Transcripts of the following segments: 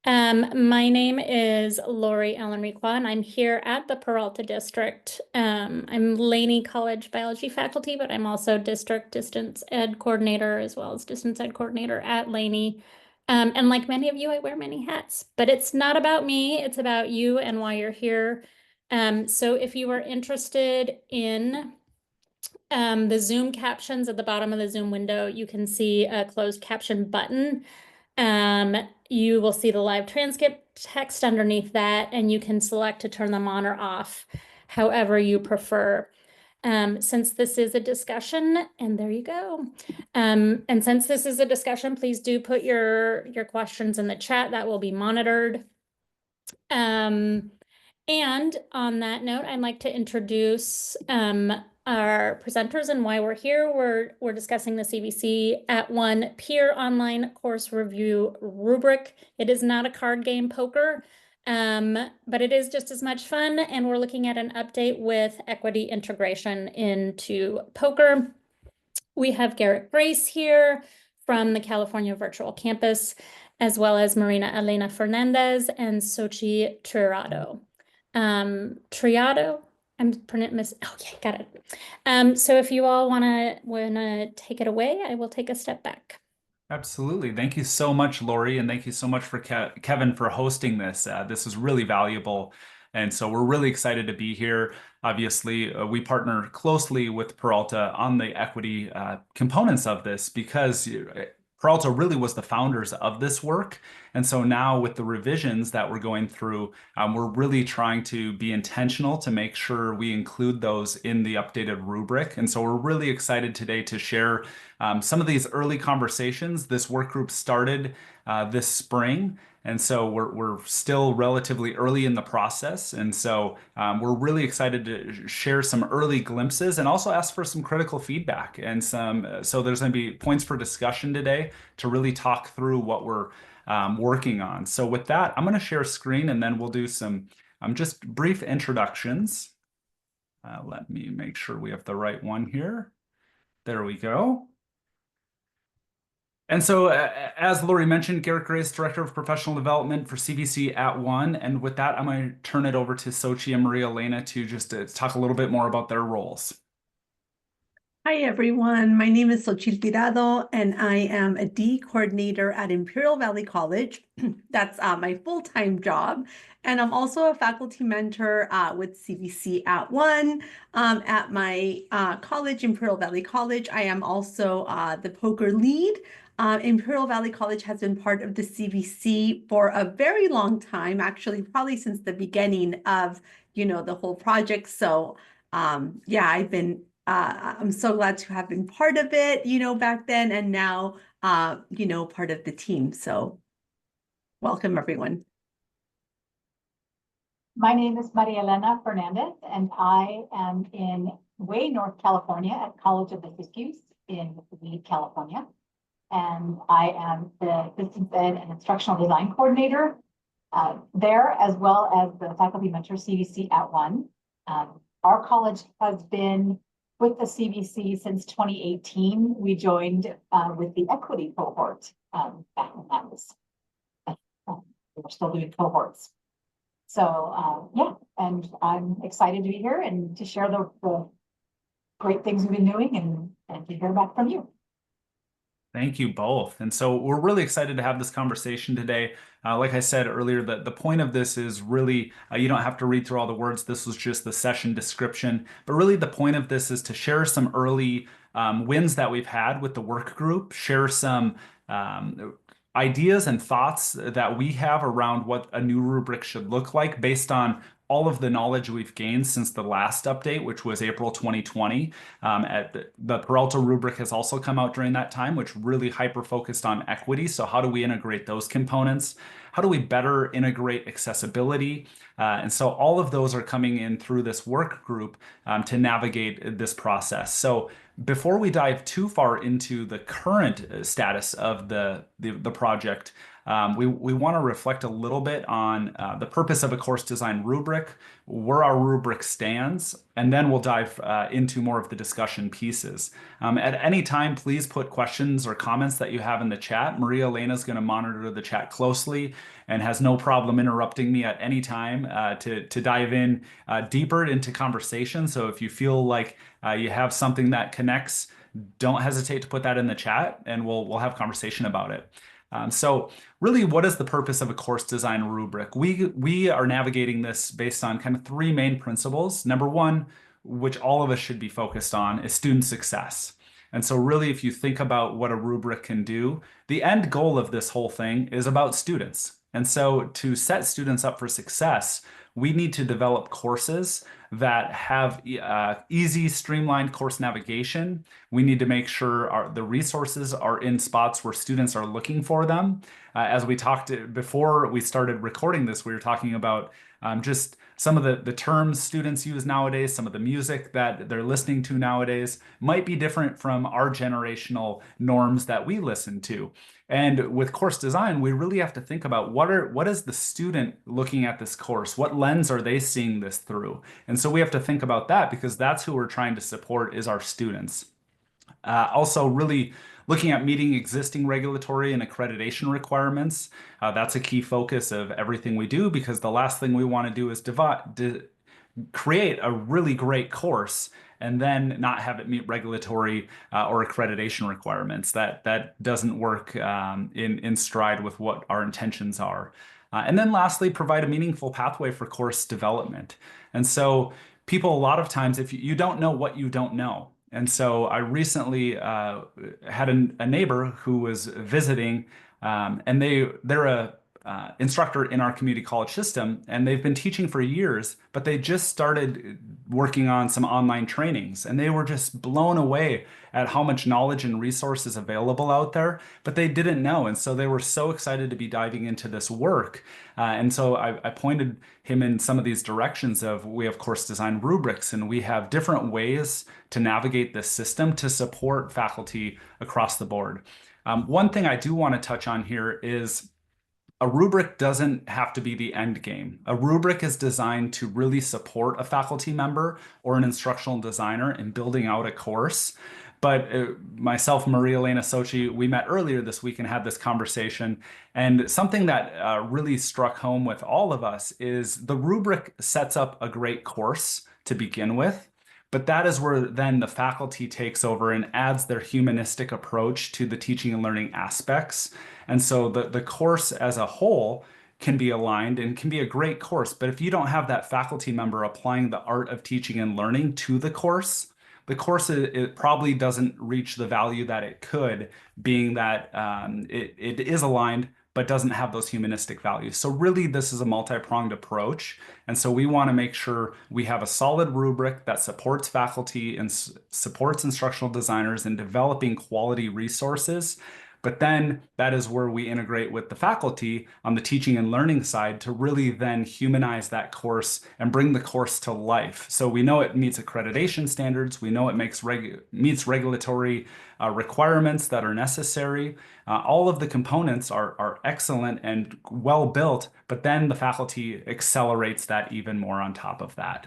My name is Lori Ellen Requa, and I'm here at the Peralta District. I'm Laney College Biology faculty, but I'm also District Distance Ed Coordinator as well as Distance Ed Coordinator at Laney. And like many of you, I wear many hats, but it's not about me, it's about you and why you're here. So if you are interested in the Zoom captions at the bottom of the Zoom window, you can see a closed caption button. You will see the live transcript text underneath that, and you can select to turn them on or off, however you prefer. Since this is a discussion, and there you go. And since this is a discussion, please do put your questions in the chat. That will be monitored. And on that note, I'd like to introduce our presenters and why we're here. We're discussing the CVC at one peer online course review rubric. It is not a card game poker, but it is just as much fun. And we're looking at an update with equity integration into poker. We have Garrick Grace here from the California Virtual Campus, as well as Marina Elena Fernandez and Sochi Triado. Triado, I'm pronouncing okay, got it. So if you all wanna take it away, I will take a step back. Absolutely. Thank you so much, Lori, and thank you so much for Kevin for hosting this. This is really valuable. And so we're really excited to be here. Obviously, we partner closely with Peralta on the equity components of this because Peralta really was the founders of this work. And so now with the revisions that we're going through, we're really trying to be intentional to make sure we include those in the updated rubric. And so we're really excited today to share some of these early conversations. This work group started this spring. And so we're still relatively early in the process. And so we're really excited to share some early glimpses and also ask for some critical feedback and so there's going to be points for discussion today to really talk through what we're working on. So with that, I'm going to share screen and then we'll do some just brief introductions. Let me make sure we have the right one here. There we go. And so, as Lori mentioned, Garrick Grace, Director of Professional Development for CVC at One. And with that, I'm going to turn it over to Sochi and Maria Elena to just talk a little bit more about their roles. Hi, everyone. My name is Xochitl Tirado, and I am a D coordinator at Imperial Valley College. That's my full-time job. And I'm also a faculty mentor with CVC at One. At my college, Imperial Valley College, I am also the poker lead. Imperial Valley College has been part of the CVC for a very long time, actually, probably since the beginning of, the whole project. So yeah, I'm so glad to have been part of it, back then, and now, part of the team. So welcome, everyone. My name is Maria Elena Fernandez, and I am in way North California at College of the Siskiyous in Weed, California. And I am the Distance Ed and Instructional Design Coordinator there, as well as the faculty mentor CVC at One. Our college has been with the CVC since 2018. We joined with the equity cohort back when that was, we were still doing cohorts. So yeah, and I'm excited to be here and to share the great things we've been doing and to hear back from you. Thank you both. And so we're really excited to have this conversation today. Like I said earlier, the point of this is really, you don't have to read through all the words. This was just the session description. But really the point of this is to share some early wins that we've had with the work group, share some ideas and thoughts that we have around what a new rubric should look like based on all of the knowledge we've gained since the last update, which was April 2020. The Peralta rubric has also come out during that time, which really hyper-focused on equity. So how do we integrate those components? How do we better integrate accessibility? And so all of those are coming in through this work group to navigate this process. So before we dive too far into the current status of the project, we want to reflect a little bit on the purpose of a course design rubric, where our rubric stands, and then we'll dive into more of the discussion pieces. At any time, please put questions or comments that you have in the chat. Maria Elena is going to monitor the chat closely, and has no problem interrupting me at any time to dive in deeper into conversation. So if you feel like you have something that connects, don't hesitate to put that in the chat, and we'll have conversation about it. So really, what is the purpose of a course design rubric? We are navigating this based on kind of three main principles. Number one, which all of us should be focused on, is student success. And so really, if you think about what a rubric can do, the end goal of this whole thing is about students. And so to set students up for success, we need to develop courses that have easy, streamlined course navigation. We need to make sure the resources are in spots where students are looking for them. As we talked before we started recording this, we were talking about just some of the terms students use nowadays, some of the music that they're listening to nowadays might be different from our generational norms that we listen to. And with course design, we really have to think about what is the student looking at this course? What lens are they seeing this through? And so we have to think about that, because that's who we're trying to support, is our students. Also, really looking at meeting existing regulatory and accreditation requirements. That's a key focus of everything we do, because the last thing we want to do is create a really great course and then not have it meet regulatory or accreditation requirements. That doesn't work in stride with what our intentions are. And then lastly, provide a meaningful pathway for course development. And so people, a lot of times, if you don't know what you don't know. And so I recently had a neighbor who was visiting, and they're a instructor in our community college system, and they've been teaching for years, but they just started working on some online trainings, and they were just blown away at how much knowledge and resources available out there, but they didn't know. And so they were so excited to be diving into this work. And so I pointed him in some of these directions of, we have course design rubrics, and we have different ways to navigate this system to support faculty across the board. One thing I do want to touch on here is a rubric doesn't have to be the end game. A rubric is designed to really support a faculty member or an instructional designer in building out a course. But myself, Maria Elena Sochi, we met earlier this week and had this conversation. And something that really struck home with all of us is the rubric sets up a great course to begin with. But that is where then the faculty takes over and adds their humanistic approach to the teaching and learning aspects. And so the course as a whole can be aligned and can be a great course. But if you don't have that faculty member applying the art of teaching and learning to the course it probably doesn't reach the value that it could, being that it is aligned, but doesn't have those humanistic values. So really, this is a multi-pronged approach. And so we want to make sure we have a solid rubric that supports faculty and supports instructional designers in developing quality resources. But then that is where we integrate with the faculty on the teaching and learning side to really then humanize that course and bring the course to life. So we know it meets accreditation standards. We know it meets regulatory requirements that are necessary. All of the components are excellent and well built, but then the faculty accelerates that even more on top of that.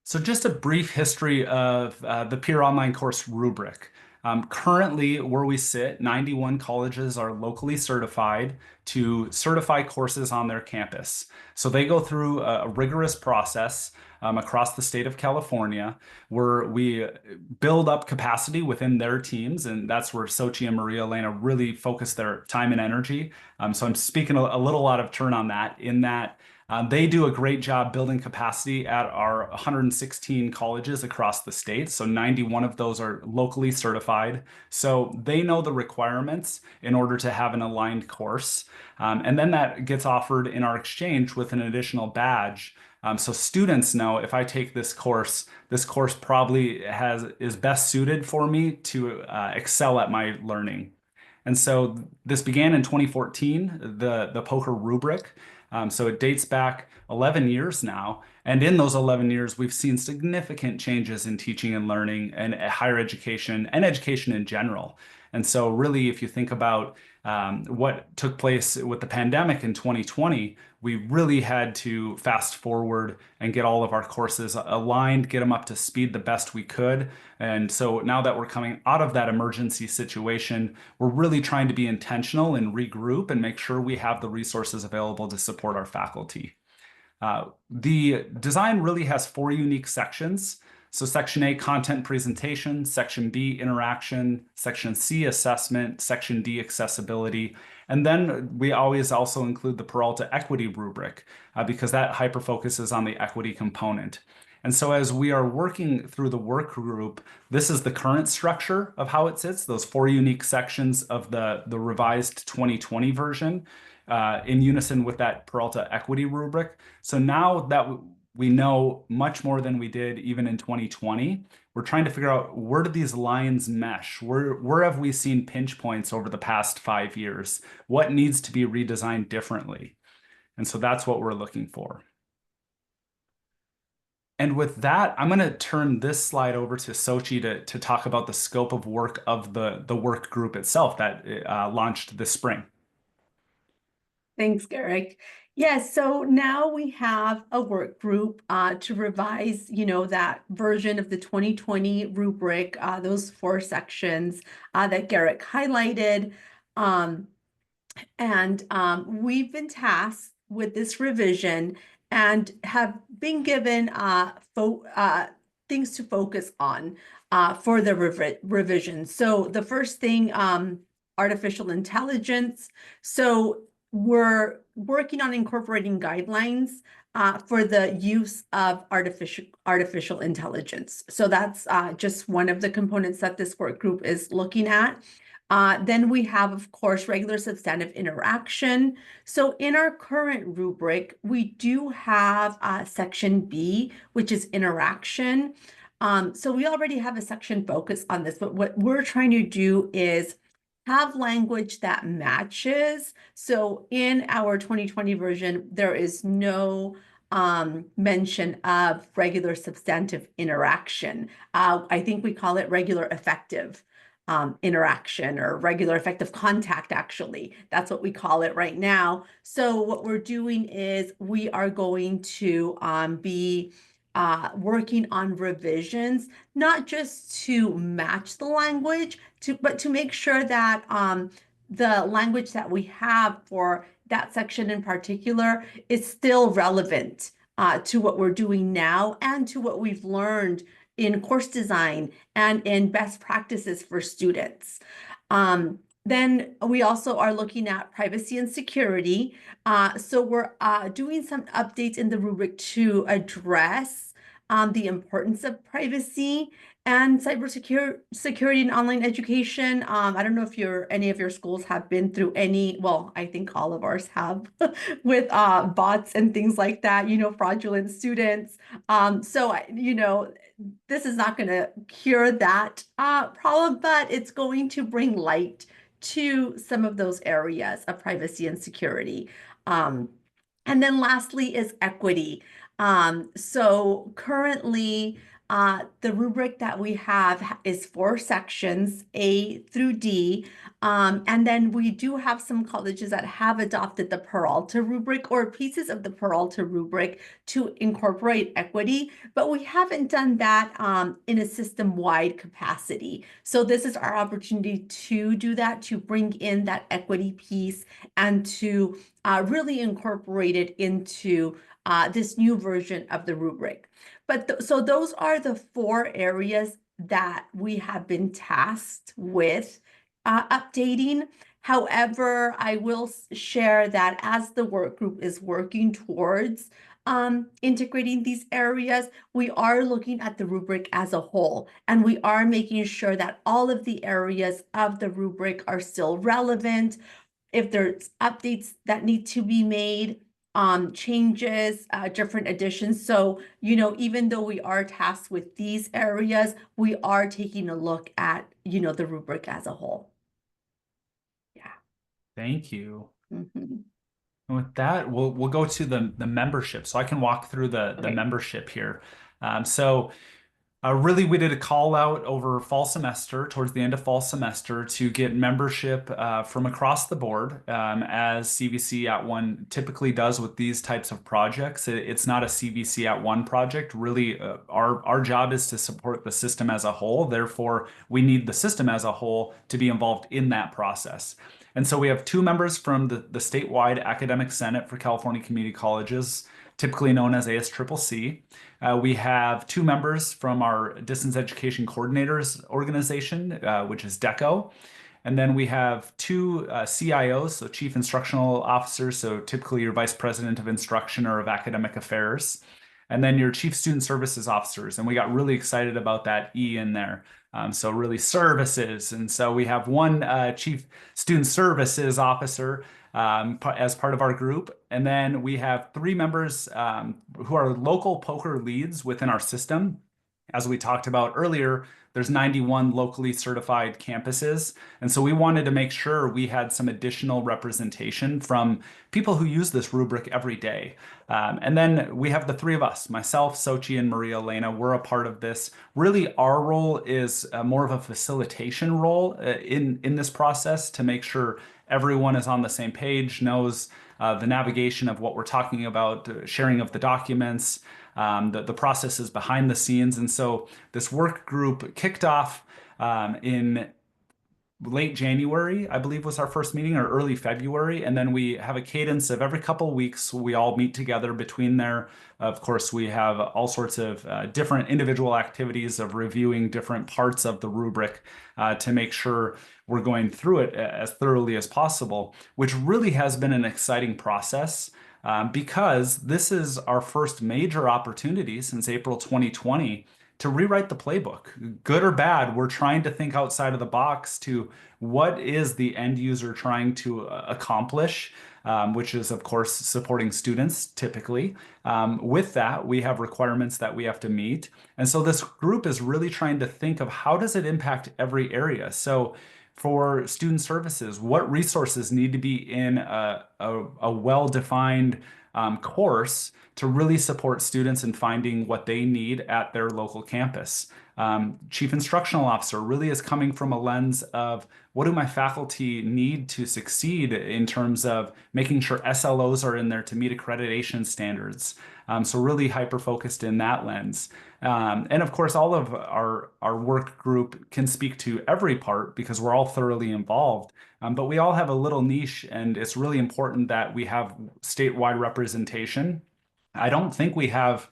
So just a brief history of the Peer Online Course Rubric. Currently, where we sit, 91 colleges are locally certified to certify courses on their campus. So they go through a rigorous process across the state of California, where we build up capacity within their teams, and that's where Sochi and Maria Elena really focus their time and energy. So I'm speaking a little out of turn on that, in that they do a great job building capacity at our 116 colleges across the state. So 91 of those are locally certified. So they know the requirements in order to have an aligned course. And then that gets offered in our exchange with an additional badge. So students know, if I take this course probably is best suited for me to excel at my learning. And so this began in 2014, the POCR rubric. So it dates back 11 years now. And in those 11 years, we've seen significant changes in teaching and learning and higher education and education in general. And so really, if you think about what took place with the pandemic in 2020, we really had to fast forward and get all of our courses aligned, get them up to speed the best we could. And so now that we're coming out of that emergency situation, we're really trying to be intentional and regroup and make sure we have the resources available to support our faculty. The design really has 4 unique sections. So Section A, content presentation, Section B, interaction, Section C, assessment, Section D, accessibility. And then we always also include the Peralta equity rubric because that hyper focuses on the equity component. And so as we are working through the work group, this is the current structure of how it sits, those 4 unique sections of the revised 2020 version in unison with that Peralta equity rubric. So now that we know much more than we did even in 2020. We're trying to figure out, where do these lines mesh? Where have we seen pinch points over the past 5 years? What needs to be redesigned differently? And so that's what we're looking for. And with that, I'm going to turn this slide over to Sochi to talk about the scope of work of the work group itself that launched this spring. Thanks, Garrick. Yes, so now we have a work group to revise, that version of the 2020 rubric, those 4 sections that Garrick highlighted. We've been tasked with this revision and have been given things to focus on for the revision. So the first thing, artificial intelligence. So we're working on incorporating guidelines for the use of artificial intelligence. So that's just one of the components that this work group is looking at. Then we have, of course, regular substantive interaction. So in our current rubric, we do have Section B, which is interaction. So we already have a section focused on this, but what we're trying to do is have language that matches. So in our 2020 version, there is no mention of regular substantive interaction. I think we call it regular effective interaction or regular effective contact, actually. That's what we call it right now. So what we're doing is we are going to be working on revisions, not just to match the language, but to make sure that the language that we have for that section in particular is still relevant to what we're doing now and to what we've learned in course design and in best practices for students. Then we also are looking at privacy and security. So we're doing some updates in the rubric to address the importance of privacy and cybersecurity and online education. I don't know if any of your schools have been through any, well, I think all of ours have with bots and things like that, fraudulent students. So, this is not going to cure that problem, but it's going to bring light to some of those areas of privacy and security. And then lastly is equity. So currently, the rubric that we have is 4 sections, A through D. And then we do have some colleges that have adopted the Peralta rubric or pieces of the Peralta rubric to incorporate equity, but we haven't done that in a system-wide capacity. So this is our opportunity to do that, to bring in that equity piece and to really incorporate it into this new version of the rubric. But so those are the 4 areas that we have been tasked with updating. However, I will share that as the work group is working towards integrating these areas, we are looking at the rubric as a whole, and we are making sure that all of the areas of the rubric are still relevant. If there's updates that need to be made, changes, different additions. So, even though we are tasked with these areas, we are taking a look at, the rubric as a whole. Yeah. Thank you. Mm-hmm. And with that, we'll go to the membership. So I can walk through the membership here. So Really, we did a call out over fall semester, towards the end of fall semester, to get membership from across the board, as CVC at One typically does with these types of projects. It's not a CVC at One project. Really, our job is to support the system as a whole. Therefore, we need the system as a whole to be involved in that process. And so we have two members from the statewide Academic Senate for California Community Colleges, typically known as ASCCC. We have two members from our Distance Education Coordinators organization, which is DECO. And then we have two CIOs, so Chief Instructional Officers, so typically your Vice President of Instruction or of Academic Affairs. And then your Chief Student Services Officers. And we got really excited about that E in there. So really services. And so we have one Chief Student Services Officer as part of our group. And then we have three members who are local POCR leads within our system. As we talked about earlier, there's 91 locally certified campuses. And so we wanted to make sure we had some additional representation from people who use this rubric every day. And then we have the three of us, myself, Sochi, and Maria Elena. We're a part of this. Really, our role is more of a facilitation role in this process to make sure everyone is on the same page, knows the navigation of what we're talking about, sharing of the documents, the processes behind the scenes. And so this work group kicked off in late January, I believe was our first meeting, or early February. And then we have a cadence of every couple of weeks, we all meet together. Between there, of course, we have all sorts of different individual activities of reviewing different parts of the rubric to make sure we're going through it as thoroughly as possible, which really has been an exciting process. Because this is our first major opportunity since April 2020 to rewrite the playbook. Good or bad, we're trying to think outside of the box to what is the end user trying to accomplish, which is, of course, supporting students typically. With that, we have requirements that we have to meet. And so this group is really trying to think of how does it impact every area. So for student services, what resources need to be in a well-defined course to really support students in finding what they need at their local campus. Chief Instructional Officer really is coming from a lens of what do my faculty need to succeed in terms of making sure SLOs are in there to meet accreditation standards. So really hyper-focused in that lens. And of course, all of our work group can speak to every part because we're all thoroughly involved. But we all have a little niche, and it's really important that we have statewide representation. I don't think we have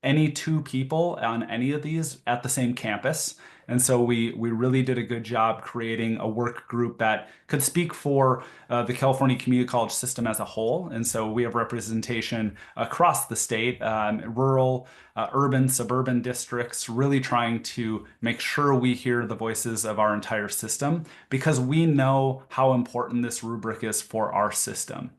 any two people on any of these at the same campus. And so we really did a good job creating a work group that could speak for the California Community College system as a whole. And so we have representation across the state, rural, urban, suburban districts, really trying to make sure we hear the voices of our entire system because we know how important this rubric is for our system.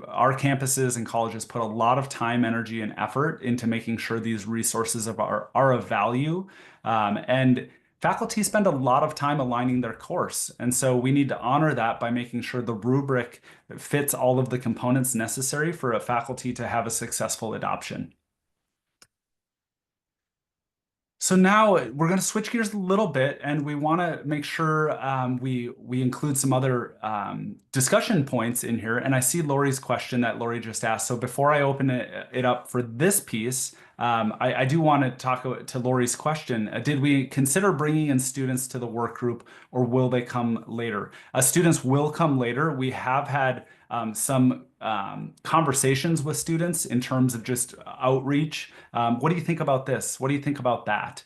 Our campuses and colleges put a lot of time, energy, and effort into making sure these resources are of value. And faculty spend a lot of time aligning their course. And so we need to honor that by making sure the rubric fits all of the components necessary for a faculty to have a successful adoption. So now we're going to switch gears a little bit, and we want to make sure we include some other discussion points in here. And I see Lori's question that Lori just asked. So before I open it up for this piece, I do want to talk to Lori's question. Did we consider bringing in students to the work group, or will they come later? Students will come later. We have had some conversations with students in terms of just outreach. What do you think about this? What do you think about that?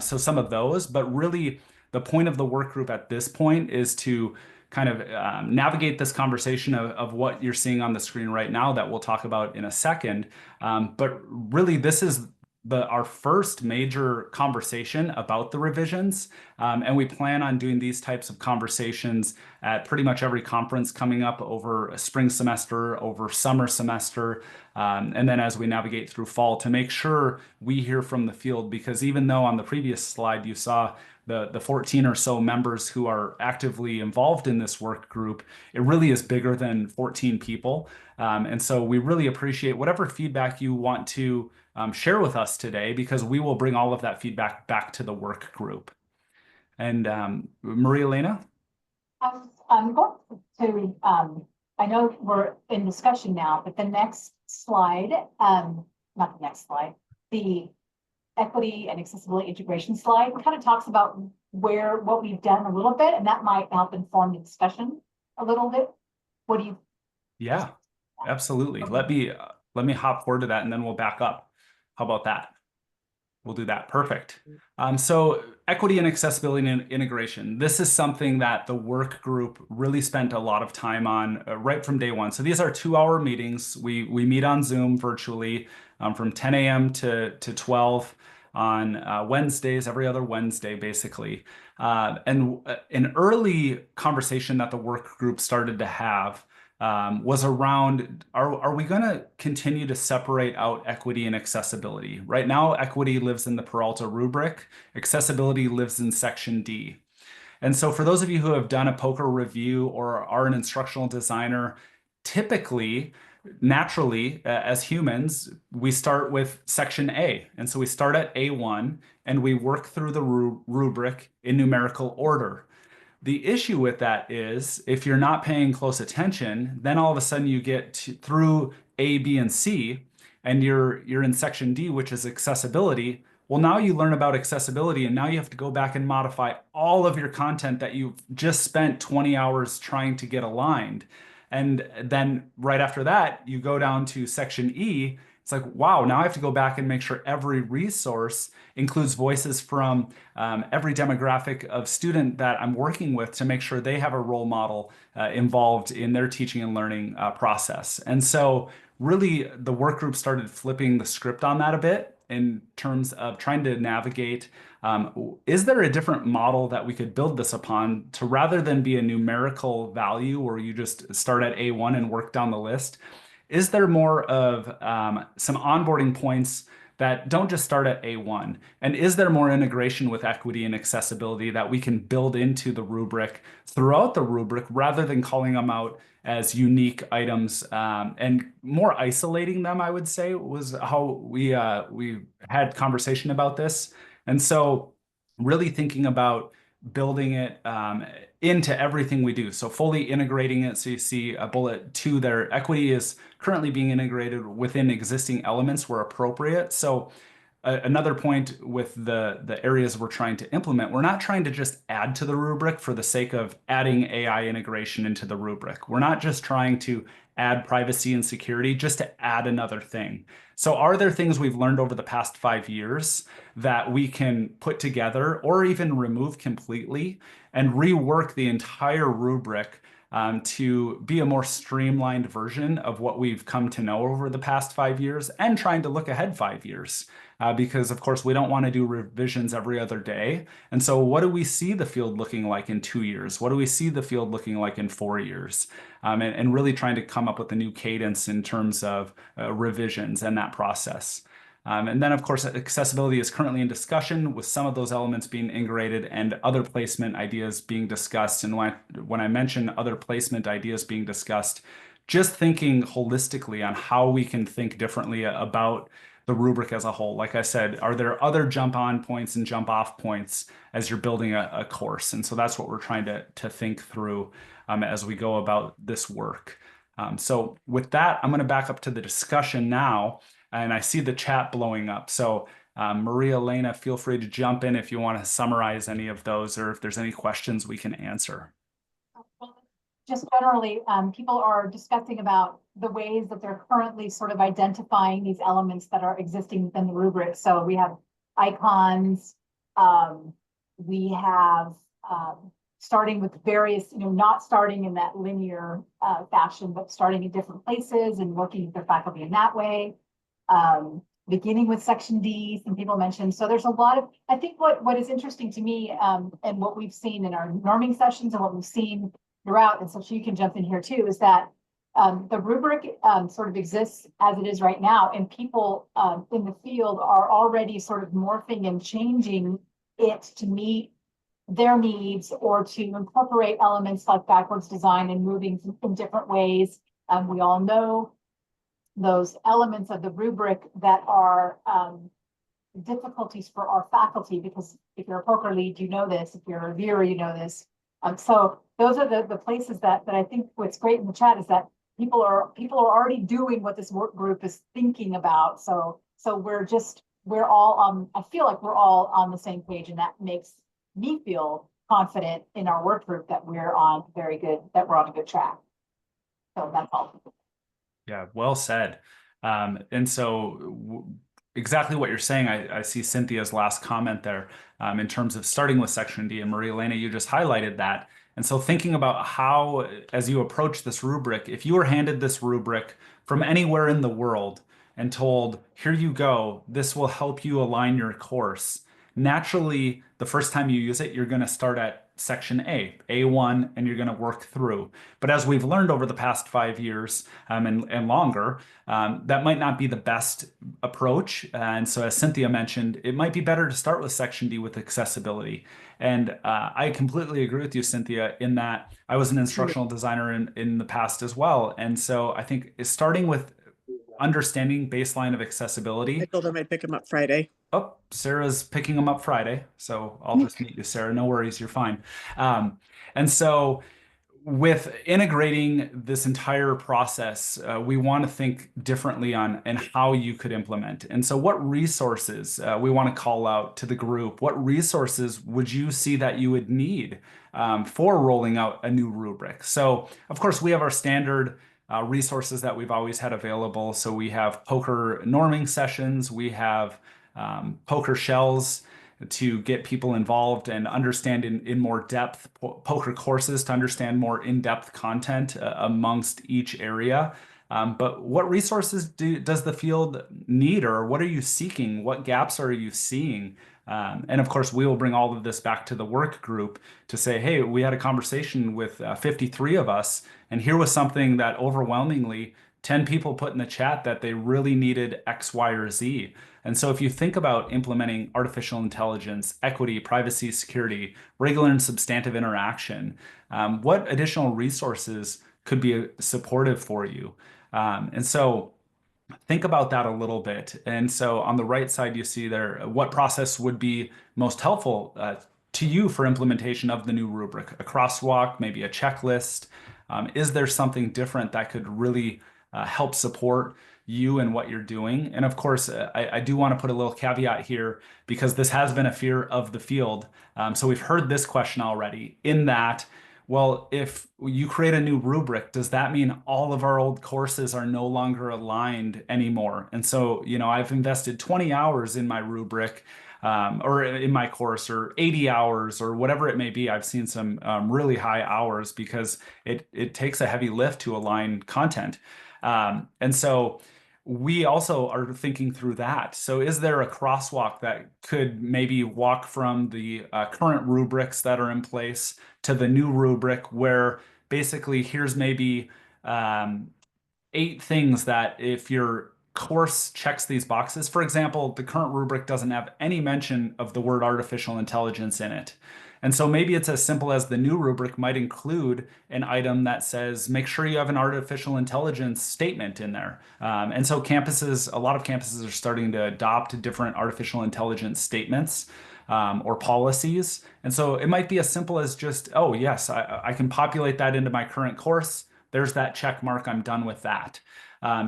So some of those, but really the point of the work group at this point is to kind of navigate this conversation of what you're seeing on the screen right now that we'll talk about in a second. But really this is our first major conversation about the revisions. And we plan on doing these types of conversations at pretty much every conference coming up over a spring semester, over summer semester, and then as we navigate through fall to make sure we hear from the field, because even though on the previous slide you saw the 14 or so members who are actively involved in this work group, it really is bigger than 14 people. And so we really appreciate whatever feedback you want to share with us today, because we will bring all of that feedback back to the work group. And Maria Elena? I'm going to, I know we're in discussion now, but the next slide, not the next slide, the equity and accessibility integration slide kind of talks about what we've done a little bit, and that might help inform the discussion a little bit. What do you? Yeah, absolutely. Okay. Let me hop forward to that, and then we'll back up. How about that? We'll do that. Perfect. So equity and accessibility and integration. This is something that the work group really spent a lot of time on right from day one. So these are 2-hour meetings. We meet on Zoom virtually from 10 a.m. to 12 on Wednesdays, every other Wednesday, basically. And an early conversation that the work group started to have was around, are we going to continue to separate out equity and accessibility? Right now, equity lives in the Peralta rubric, accessibility lives in section D. And so for those of you who have done a POCR review or are an instructional designer, typically, naturally, as humans, we start with section A. And so we start at A1 and we work through the rubric in numerical order. The issue with that is if you're not paying close attention, then all of a sudden you get through A, B, and C, and you're in section D, which is accessibility. Well, now you learn about accessibility, and now you have to go back and modify all of your content that you've just spent 20 hours trying to get aligned. And then right after that, you go down to section E. It's like, wow, now I have to go back and make sure every resource includes voices from every demographic of student that I'm working with to make sure they have a role model involved in their teaching and learning process. And so really the work group started flipping the script on that a bit in terms of trying to navigate, is there a different model that we could build this upon to, rather than be a numerical value where you just start at A1 and work down the list, is there more of some onboarding points that don't just start at A1? And is there more integration with equity and accessibility that we can build into the rubric throughout the rubric rather than calling them out as unique items and more isolating them, I would say, was how we had conversation about this. And so really thinking about building it into everything we do. So fully integrating it. So you see a bullet 2 there. Equity is currently being integrated within existing elements where appropriate. So another point with the areas we're trying to implement, we're not trying to just add to the rubric for the sake of adding AI integration into the rubric. We're not just trying to add privacy and security just to add another thing. So are there things we've learned over the past 5 years that we can put together or even remove completely and rework the entire rubric to be a more streamlined version of what we've come to know over the past 5 years, and trying to look ahead 5 years? Because of course we don't want to do revisions every other day. And so what do we see the field looking like in 2 years? What do we see the field looking like in 4 years? And really trying to come up with a new cadence in terms of revisions and that process. And then, of course, accessibility is currently in discussion, with some of those elements being integrated and other placement ideas being discussed. And when I mention other placement ideas being discussed, just thinking holistically on how we can think differently about the rubric as a whole. Like I said, are there other jump on points and jump off points as you're building a course? And so that's what we're trying to think through as we go about this work. So with that, I'm going to back up to the discussion now. And I see the chat blowing up. So Maria Elena, feel free to jump in if you want to summarize any of those, or if there's any questions we can answer. Just generally, people are discussing about the ways that they're currently sort of identifying these elements that are existing within the rubric. So we have icons, we have starting with various, not starting in that linear fashion, but starting in different places and working with their faculty in that way. Beginning with section D, some people mentioned. So there's a lot of, I think what is interesting to me and what we've seen in our norming sessions and what we've seen throughout, and so you can jump in here too, is that the rubric sort of exists as it is right now, and people in the field are already sort of morphing and changing it to meet their needs or to incorporate elements like backwards design and moving in different ways. We all know those elements of the rubric that are difficulties for our faculty, because if you're a POCR lead, you know this, if you're a reviewer, you know this. So those are the places that I think what's great in the chat is that people are already doing what this work group is thinking about. So we're all I feel like we're all on the same page, and that makes me feel confident in our work group that we're on a good track. So that's all. Yeah, well said. And so exactly what you're saying, I see Cynthia's last comment there in terms of starting with Section D, and Maria Elena, you just highlighted that. And so thinking about how, as you approach this rubric, if you were handed this rubric from anywhere in the world and told, here you go, this will help you align your course, naturally, the first time you use it, you're going to start at Section A1, and you're going to work through. But as we've learned over the past 5 years and longer, that might not be the best approach. And so, as Cynthia mentioned, it might be better to start with Section D with accessibility. And I completely agree with you, Cynthia, in that I was an instructional designer in the past as well. And so I think starting with understanding baseline of accessibility. I told him I'd pick him up Friday. Oh, Sarah's picking them up Friday, so I'll just meet you, Sarah. No worries, you're fine. And so with integrating this entire process, we want to think differently on and how you could implement. And so what resources we want to call out to the group? What resources would you see that you would need for rolling out a new rubric? So of course, we have our standard resources that we've always had available. So we have POCR norming sessions, we have POCR shells to get people involved and understand in more depth, POCR courses to understand more in-depth content amongst each area. But what resources does the field need, or what are you seeking? What gaps are you seeing? And of course, we will bring all of this back to the work group to say, hey, we had a conversation with 53 of us, and here was something that overwhelmingly 10 people put in the chat that they really needed X, Y, or Z. And so if you think about implementing artificial intelligence, equity, privacy, security, regular and substantive interaction, what additional resources could be supportive for you? And so think about that a little bit. And so on the right side, you see there, what process would be most helpful to you for implementation of the new rubric? A crosswalk, maybe a checklist? Is there something different that could really help support you and what you're doing? And of course, I do want to put a little caveat here because this has been a fear of the field. So we've heard this question already in that, well, if you create a new rubric, does that mean all of our old courses are no longer aligned anymore? And so, I've invested 20 hours in my rubric or in my course, or 80 hours, or whatever it may be. I've seen some really high hours because it takes a heavy lift to align content. And so we also are thinking through that. So is there a crosswalk that could maybe walk from the current rubrics that are in place to the new rubric, where basically here's maybe 8 things that if your course checks these boxes, for example, the current rubric doesn't have any mention of the word artificial intelligence in it. And so maybe it's as simple as the new rubric might include an item that says, make sure you have an artificial intelligence statement in there. And so a lot of campuses are starting to adopt different artificial intelligence statements or policies. And so it might be as simple as just, oh, yes, I can populate that into my current course. There's that check mark. I'm done with that.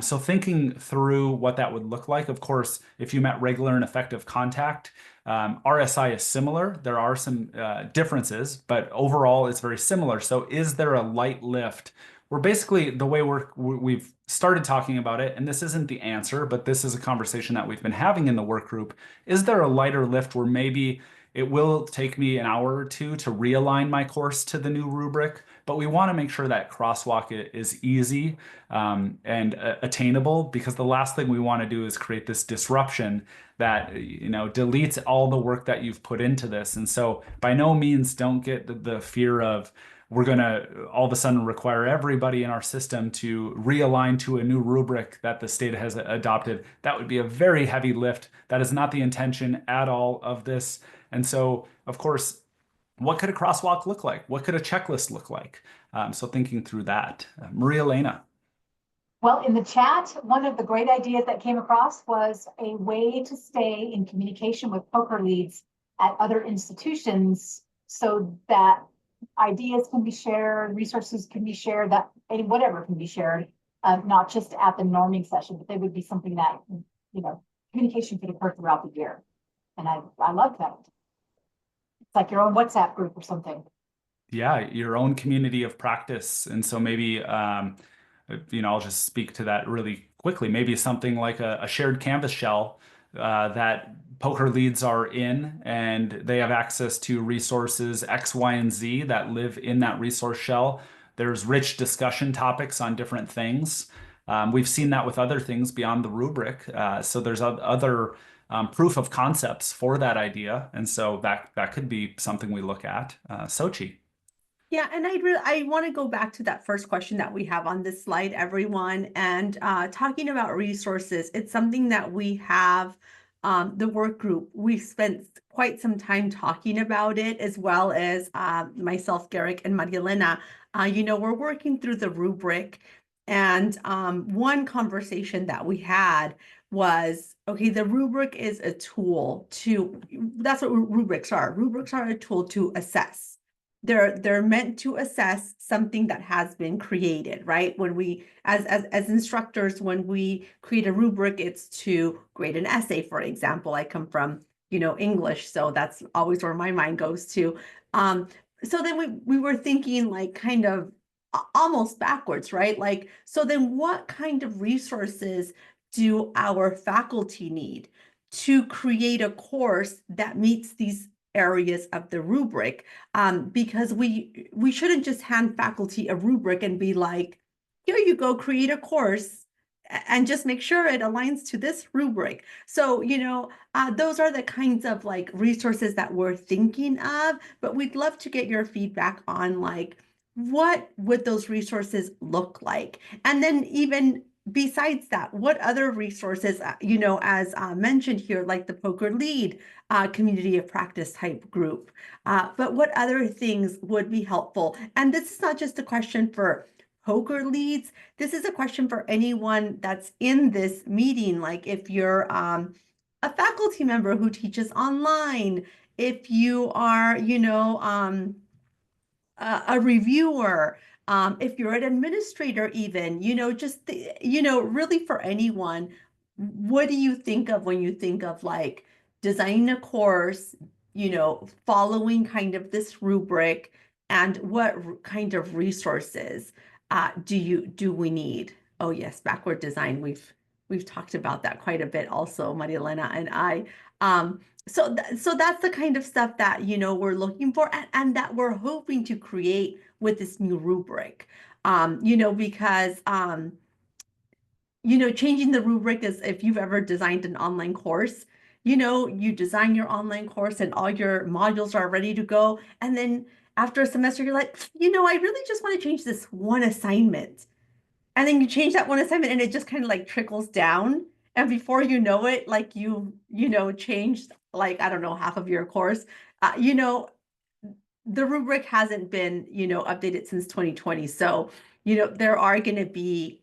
So thinking through what that would look like, of course, if you met regular and effective contact, RSI is similar. There are some differences, but overall it's very similar. So is there a light lift? We're basically, the way we've started talking about it, and this isn't the answer, but this is a conversation that we've been having in the work group. Is there a lighter lift where maybe it will take me an hour or two to realign my course to the new rubric, but we want to make sure that crosswalk is easy and attainable, because the last thing we want to do is create this disruption that deletes all the work that you've put into this. And so by no means don't get the fear of we're going to all of a sudden require everybody in our system to realign to a new rubric that the state has adopted. That would be a very heavy lift. That is not the intention at all of this. And so, of course, what could a crosswalk look like? What could a checklist look like? So thinking through that. Maria Elena. Well, in the chat, one of the great ideas that came across was a way to stay in communication with POCR leads at other institutions so that ideas can be shared, resources can be shared, that whatever can be shared, not just at the norming session, but they would be something that, communication could occur throughout the year. And I love that. It's like your own WhatsApp group or something. Yeah, your own community of practice. And so maybe, I'll just speak to that really quickly. Maybe something like a shared Canvas shell that POCR leads are in, and they have access to resources X, Y, and Z that live in that resource shell. There's rich discussion topics on different things. We've seen that with other things beyond the rubric. So there's other proof of concepts for that idea. And so that could be something we look at. Sochi. Yeah, and I want to go back to that first question that we have on this slide, everyone, and talking about resources. It's something that we have, the work group. We've spent quite some time talking about it, as well as myself, Garrick, and Maria Elena. We're working through the rubric, and one conversation that we had was, okay, the rubric is a tool that's what rubrics are. Rubrics are a tool to assess. They're meant to assess something that has been created, right? When we, as instructors, when we create a rubric, it's to grade an essay, for example. I come from, English, so that's always where my mind goes to. So then we were thinking like kind of almost backwards, right? Like, so then what kind of resources do our faculty need to create a course that meets these areas of the rubric? Because we shouldn't just hand faculty a rubric and be like, here you go, create a course and just make sure it aligns to this rubric. So, those are the kinds of like resources that we're thinking of, but we'd love to get your feedback on like, what would those resources look like? And then even besides that, what other resources, as mentioned here, like the POCR lead community of practice type group, but what other things would be helpful? And this is not just a question for POCR leads. This is a question for anyone that's in this meeting. Like if you're a faculty member who teaches online, if you are, a reviewer, if you're an administrator, even, really for anyone, what do you think of when you think of like designing a course, following kind of this rubric, and what kind of resources do we need? Oh yes, backward design. We've talked about that quite a bit also, Maria Elena and I. So that's the kind of stuff that, we're looking for and that we're hoping to create with this new rubric. Because, changing the rubric is, if you've ever designed an online course, you design your online course and all your modules are ready to go. And then after a semester, you're like, I really just want to change this one assignment. And then you change that one assignment and it just kind of like trickles down. And before you know it, like changed like, I don't know, half of your course. The rubric hasn't been, updated since 2020. So, there are going to be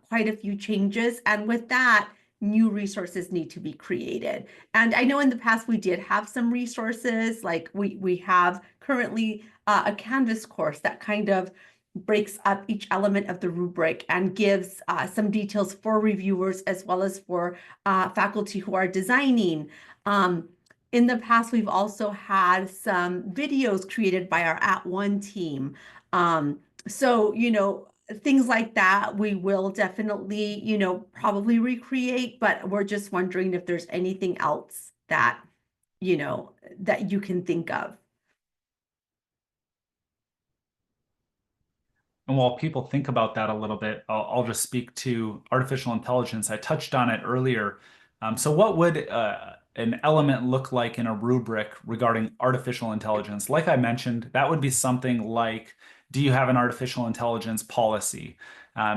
quite a few changes. And with that, new resources need to be created. And I know in the past we did have some resources, like we have currently a Canvas course that kind of breaks up each element of the rubric and gives some details for reviewers as well as for faculty who are designing. In the past, we've also had some videos created by our @ONE team. So, things like that, we will definitely, probably recreate, but we're just wondering if there's anything else that, that you can think of. And while people think about that a little bit, I'll just speak to artificial intelligence. I touched on it earlier. So what would an element look like in a rubric regarding artificial intelligence? Like I mentioned, that would be something like, do you have an artificial intelligence policy?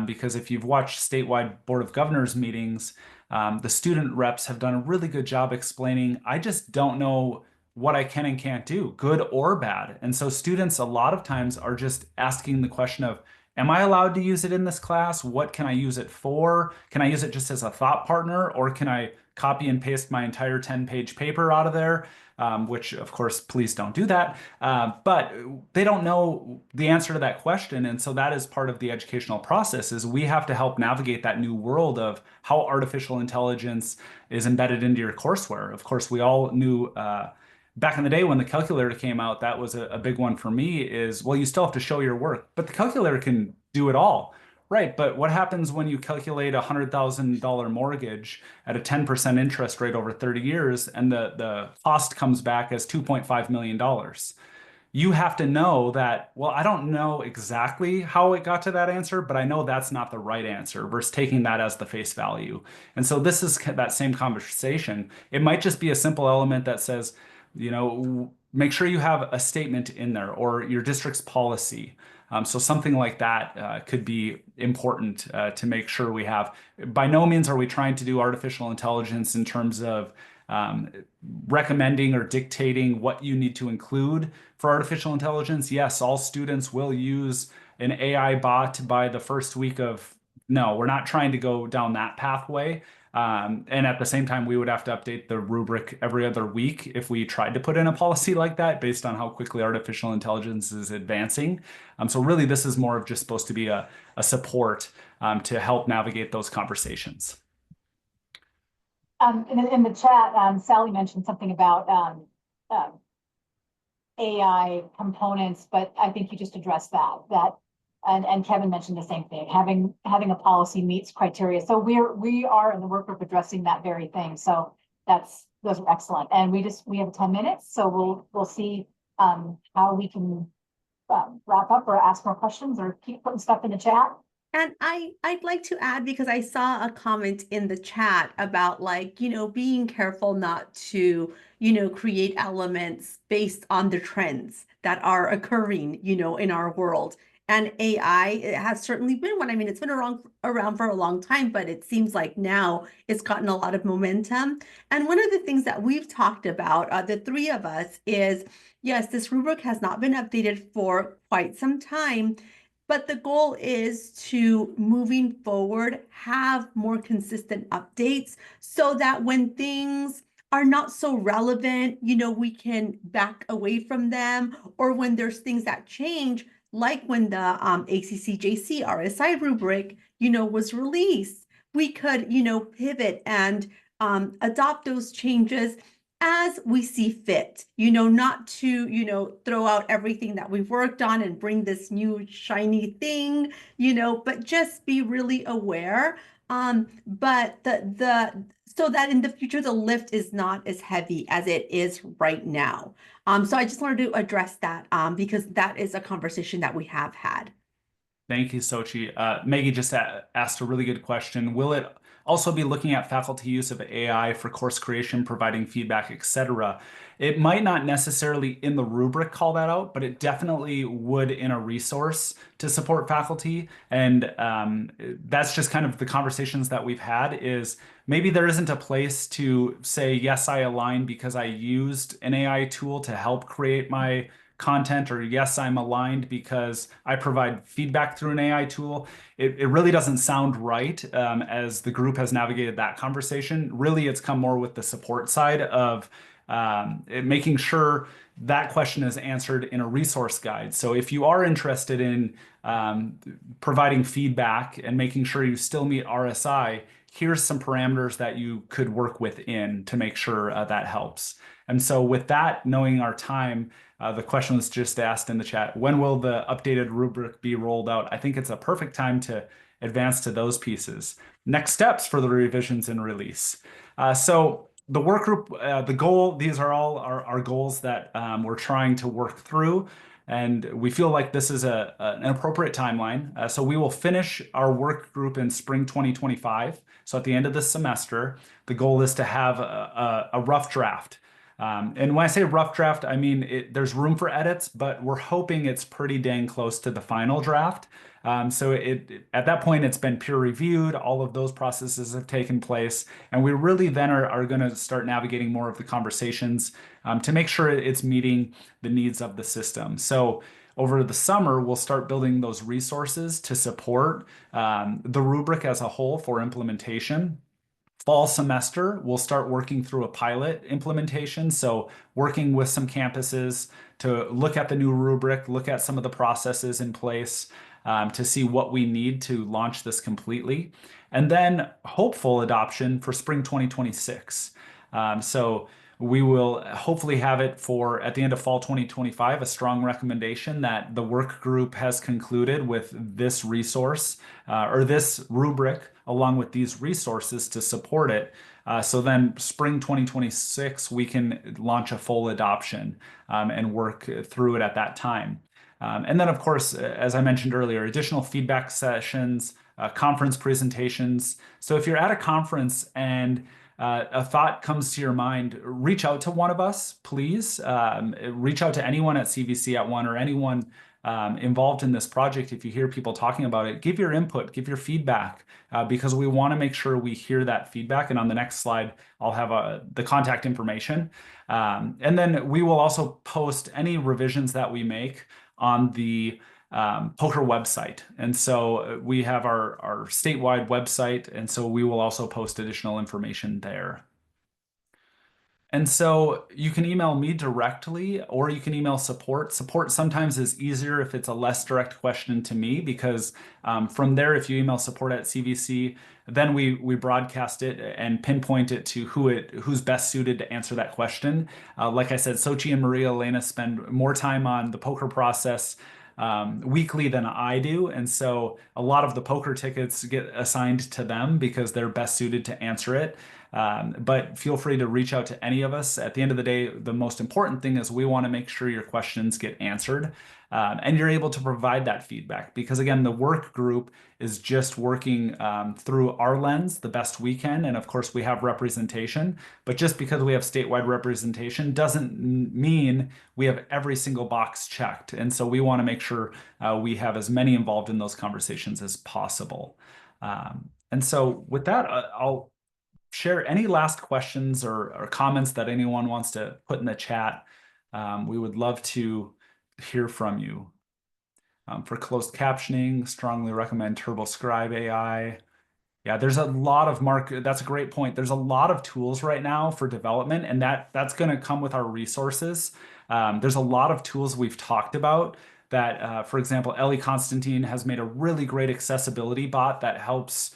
Because if you've watched statewide Board of Governors meetings, the student reps have done a really good job explaining, I just don't know what I can and can't do, good or bad. And so students a lot of times are just asking the question of, am I allowed to use it in this class? What can I use it for? Can I use it just as a thought partner, or can I copy and paste my entire 10-page paper out of there? Which, of course, please don't do that. But they don't know the answer to that question. And so that is part of the educational process, is we have to help navigate that new world of how artificial intelligence is embedded into your courseware. Of course, we all knew back in the day when the calculator came out, that was a big one for me is, well, you still have to show your work, but the calculator can do it all. Right, but what happens when you calculate a $100,000 mortgage at a 10% interest rate over 30 years and the cost comes back as $2.5 million? You have to know that, well, I don't know exactly how it got to that answer, but I know that's not the right answer versus taking that as the face value. And so this is that same conversation. It might just be a simple element that says, make sure you have a statement in there or your district's policy. So something like that could be important to make sure we have. By no means are we trying to do artificial intelligence in terms of recommending or dictating what you need to include for artificial intelligence. Yes, all students will use an AI bot by the first week of, no, we're not trying to go down that pathway. And at the same time, we would have to update the rubric every other week if we tried to put in a policy like that based on how quickly artificial intelligence is advancing. So really, this is more of just supposed to be a support to help navigate those conversations. In the chat, Sally mentioned something about AI components, but I think you just addressed that. And Kevin mentioned the same thing. Having a policy meets criteria. So we are in the work group addressing that very thing. So those are excellent. And we have 10 minutes, so we'll see how we can wrap up or ask more questions or keep putting stuff in the chat. And I'd like to add, because I saw a comment in the chat about being careful not to, create elements based on the trends that are occurring, in our world. And AI, it has certainly been one. I mean, it's been around for a long time, but it seems like now it's gotten a lot of momentum. And one of the things that we've talked about, the three of us, is, yes, this rubric has not been updated for quite some time, but the goal is to, moving forward, have more consistent updates so that when things are not so relevant, we can back away from them, or when there's things that change, like when the ACCJC RSI rubric, was released, we could, pivot and adopt those changes as we see fit, not to, throw out everything that we've worked on and bring this new shiny thing, but just be really aware. But so that in the future, the lift is not as heavy as it is right now. So I just wanted to address that because that is a conversation that we have had. Thank you, Sochi. Maggie just asked a really good question. Will it also be looking at faculty use of AI for course creation, providing feedback, etc.? It might not necessarily in the rubric call that out, but it definitely would in a resource to support faculty. And that's just kind of the conversations that we've had, is maybe there isn't a place to say, yes, I align because I used an AI tool to help create my content, or yes, I'm aligned because I provide feedback through an AI tool. It really doesn't sound right as the group has navigated that conversation. Really, it's come more with the support side of making sure that question is answered in a resource guide. So if you are interested in providing feedback and making sure you still meet RSI, here's some parameters that you could work within to make sure that helps. And so with that, knowing our time, the question was just asked in the chat, when will the updated rubric be rolled out? I think it's a perfect time to advance to those pieces. Next steps for the revisions and release. So the work group, the goal, these are all our goals that we're trying to work through. And we feel like this is an appropriate timeline. So we will finish our work group in spring 2025. So at the end of this semester, the goal is to have a rough draft. And when I say rough draft, I mean there's room for edits, but we're hoping it's pretty dang close to the final draft. So at that point, it's been peer reviewed. All of those processes have taken place. And we really then are going to start navigating more of the conversations to make sure it's meeting the needs of the system. So over the summer, we'll start building those resources to support the rubric as a whole for implementation. Fall semester, we'll start working through a pilot implementation. So working with some campuses to look at the new rubric, look at some of the processes in place to see what we need to launch this completely. And then hopeful adoption for spring 2026. So we will hopefully have it for at the end of fall 2025, a strong recommendation that the work group has concluded with this resource or this rubric along with these resources to support it. So then spring 2026, we can launch a full adoption and work through it at that time. And then, of course, as I mentioned earlier, additional feedback sessions, conference presentations. So if you're at a conference and a thought comes to your mind, reach out to one of us, please. Reach out to anyone at CVC at one or anyone involved in this project. If you hear people talking about it, give your input, give your feedback, because we want to make sure we hear that feedback. And on the next slide, I'll have the contact information. And then we will also post any revisions that we make on the POCR website. And so we have our statewide website, and so we will also post additional information there. And so you can email me directly, or you can email support. Support sometimes is easier if it's a less direct question to me, because from there, if you email support at CVC, then we broadcast it and pinpoint it to who's best suited to answer that question. Like I said, Sochi and Maria Elena spend more time on the POCR process weekly than I do. And so a lot of the POCR tickets get assigned to them because they're best suited to answer it. But feel free to reach out to any of us. At the end of the day, the most important thing is we want to make sure your questions get answered and you're able to provide that feedback. Because again, the work group is just working through our lens the best we can. And of course, we have representation. But just because we have statewide representation doesn't mean we have every single box checked. And so we want to make sure we have as many involved in those conversations as possible. And so with that, I'll share any last questions or comments that anyone wants to put in the chat. We would love to hear from you. For closed captioning, strongly recommend TurboScribe AI. Yeah, there's a lot of that's a great point. There's a lot of tools right now for development, and that's going to come with our resources. There's a lot of tools we've talked about that, for example, Ellie Constantine has made a really great accessibility bot that helps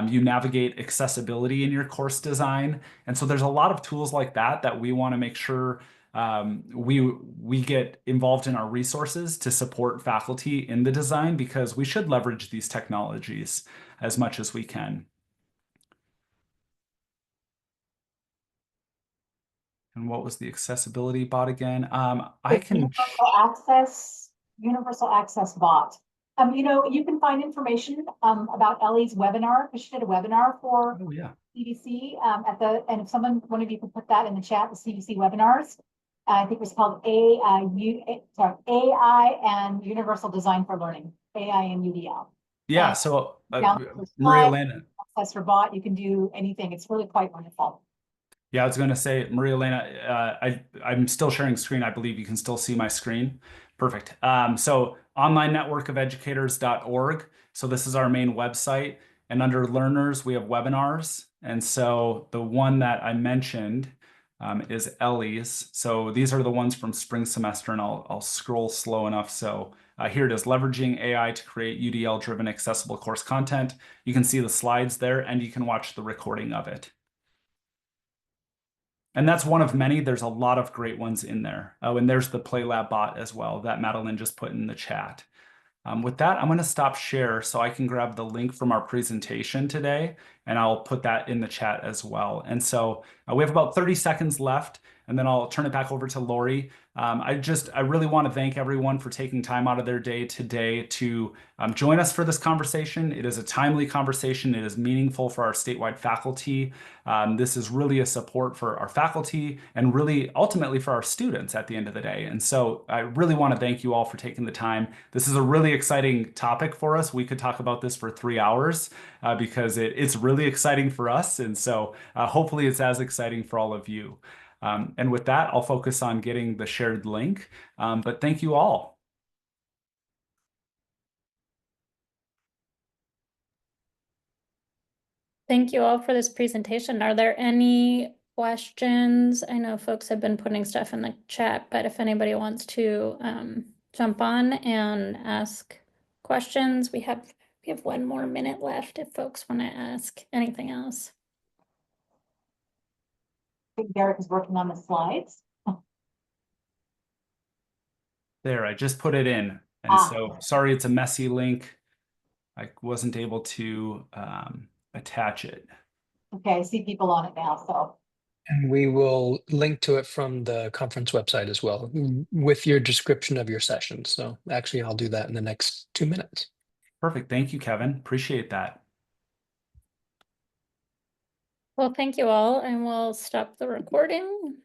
you navigate accessibility in your course design. And so there's a lot of tools like that we want to make sure we get involved in our resources to support faculty in the design, because we should leverage these technologies as much as we can. And what was the accessibility bot again? I can universal access bot. You can find information about Ellie's webinar, because she did a webinar for CVC and if one of you could put that in the chat, the CVC webinars. I think it was called AI and Universal Design for Learning, AI and UDL. Yeah, and so Maria Elena. Access for bot, you can do anything. It's really quite wonderful. Yeah, I was going to say, Maria Elena, I'm still sharing screen. I believe you can still see my screen. Perfect. So onlinenetworkofeducators.org. So this is our main website. And under learners, we have webinars. And so the one that I mentioned is Ellie's. So these are the ones from spring semester, and I'll scroll slow enough. So here it is, leveraging AI to create UDL-driven accessible course content. You can see the slides there, and you can watch the recording of it. And that's one of many. There's a lot of great ones in there. Oh, and there's the PlayLab bot as well that Madeline just put in the chat. With that, I'm going to stop share so I can grab the link from our presentation today, and I'll put that in the chat as well. And so we have about 30 seconds left, and then I'll turn it back over to Lori. I really want to thank everyone for taking time out of their day today to join us for this conversation. It is a timely conversation. It is meaningful for our statewide faculty. This is really a support for our faculty and really ultimately for our students at the end of the day. And so I really want to thank you all for taking the time. This is a really exciting topic for us. We could talk about this for 3 hours because it's really exciting for us. And so hopefully it's as exciting for all of you. And with that, I'll focus on getting the shared link. But thank you all. Thank you all for this presentation. Are there any questions? I know folks have been putting stuff in the chat, but if anybody wants to jump on and ask questions, we have 1 more minute left if folks want to ask anything else. I think Garrick is working on the slides. There, I just put it in. And Ah. so sorry, it's a messy link. I wasn't able to attach it. Okay, I see people on it now, so. And we will link to it from the conference website as well, with your description of your session. So actually, I'll do that in the next 2 minutes. Perfect. Thank you, Kevin. Appreciate that. Well, thank you all, and we'll stop the recording.